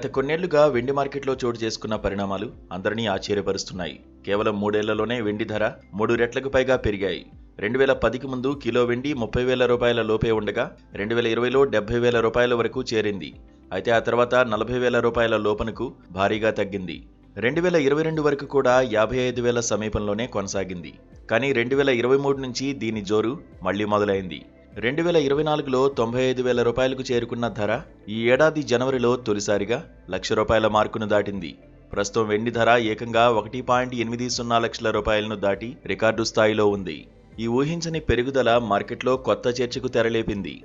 గత కొన్నేళ్లుగా వెండి మార్కెట్లో చోటు చేసుకున్న పరిణామాలు అందరినీ ఆశ్చర్యపరుస్తున్నాయి. కేవలం 3 ఏళ్లలోనే వెండి ధర 3 రెట్లకు పైగా పెరిగాయి. 2010కి ముందు కిలో వెండి 30,000 రూపాయల లోపే ఉండగా 2020లో 70,000 రూపాయల వరకు చేరింది. అయితే ఆ తర్వాత 40,000 రూపాయల లోపనకు భారీగా తగ్గింది. 2022 వరకు కూడా 55,000 సమీపంలోనే కొనసాగింది. కానీ 2023 నుంచి దీని జోరు మళ్లీ మొదలైంది. 2024లో 95,000 రూపాయలకు చేరుకున్న ధర ఈ ఏడాది జనవరిలో తొలిసారిగా ₹1,00,000 మార్కును దాటింది. ప్రస్తుతం వెండి ధర ఏకంగా 1.80 లక్షల రూపాయలను దాటి రికార్డు స్థాయిలో ఉంది. ఈ ఊహించని పెరుగుదల మార్కెట్లో కొత్త చర్చకు తెరలేపింది.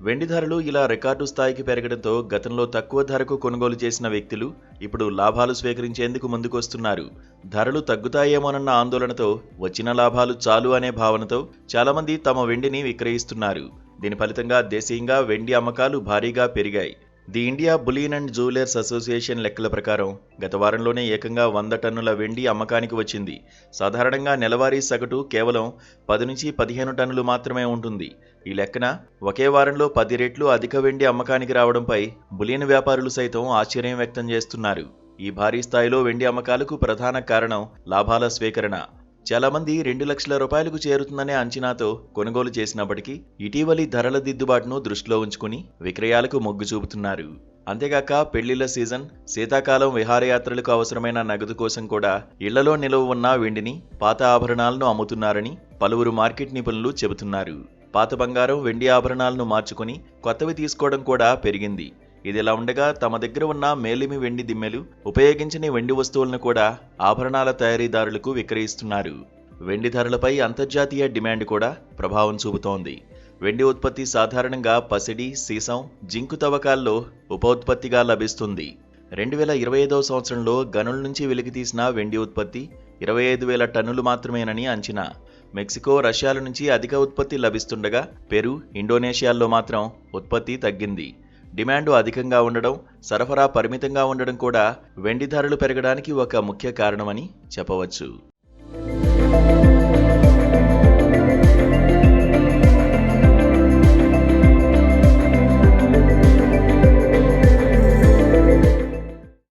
వెండి ధరలు ఇలా రికార్డు స్థాయికి పెరగడంతో గతంలో తక్కువ ధరకు కొనుగోలు చేసిన వ్యక్తులు ఇప్పుడు లాభాలు స్వీకరించేందుకు ముందుకొస్తున్నారు. ధరలు తగ్గుతాయేమోనన్న ఆందోళనతో వచ్చిన లాభాలు చాలు అనే భావనతో చాలామంది తమ వెండిని విక్రయిస్తున్నారు. దీని ఫలితంగా దేశీయంగా వెండి అమ్మకాలు భారీగా పెరిగాయి. The India bullion and jewellers association లెక్కల ప్రకారం గత వారంలోనే ఏకంగా 100 టన్నుల వెండి అమ్మకానికి వచ్చింది. సాధారణంగా నెలవారీ సగటు కేవలం 10 నుంచి 15 టన్నులు మాత్రమే ఉంటుంది. ఈ లెక్కన ఒకే వారంలో 10 రెట్లు అధిక వెండి అమ్మకానికి రావడంపై బులియన్ వ్యాపారులు సైతం ఆశ్చర్యం వ్యక్తం చేస్తున్నారు. ఈ భారీ స్థాయిలో వెండి అమ్మకాలకు ప్రధాన కారణం లాభాల స్వీకరణ. చాలామంది 2 లక్షల రూపాయలకు చేరుతుందనే అంచనాతో కొనుగోలు చేసినప్పటికీ ఇటీవలి ధరల దిద్దుబాటును దృష్టిలో ఉంచుకుని విక్రయాలకు మొగ్గు చూపుతున్నారు. అంతేగాక పెళ్లిళ్ల సీజన్, శీతాకాలం విహారయాత్రలకు అవసరమైన నగదు కోసం కూడా ఇళ్లలో నిలువ ఉన్న వెండిని, పాత ఆభరణాలను అమ్ముతున్నారని పలువురు మార్కెట్ నిపుణులు చెబుతున్నారు. పాత బంగారం, వెండి ఆభరణాలను మార్చుకుని కొత్తవి తీసుకోవడం కూడా పెరిగింది. ఇదిలా ఉండగా తమ దగ్గర ఉన్న మేలిమి వెండి దిమ్మెలు, ఉపయోగించని వెండి వస్తువులను కూడా ఆభరణాల తయారీదారులకు విక్రయిస్తున్నారు. వెండి ధరలపై అంతర్జాతీయ డిమాండ్ కూడా ప్రభావం చూపుతోంది. వెండి ఉత్పత్తి సాధారణంగా పసిడి, సీసం, జింకు తవ్వకాల్లో ఉప ఉత్పత్తిగా లభిస్తుంది. 2025వ సంవత్సరంలో గనుల నుంచి వెలికితీసిన వెండి ఉత్పత్తి 25,000 టన్నులు మాత్రమేనని అంచనా. మెక్సికో, రష్యాల నుంచి అధిక ఉత్పత్తి లభిస్తుండగా పెరు, ఇండోనేషియాల్లో మాత్రం ఉత్పత్తి తగ్గింది. డిమాండ్ అధికంగా ఉండడం, సరఫరా పరిమితంగా ఉండడం కూడా వెండి ధరలు పెరగడానికి ఒక ముఖ్య కారణమని చెప్పవచ్చు.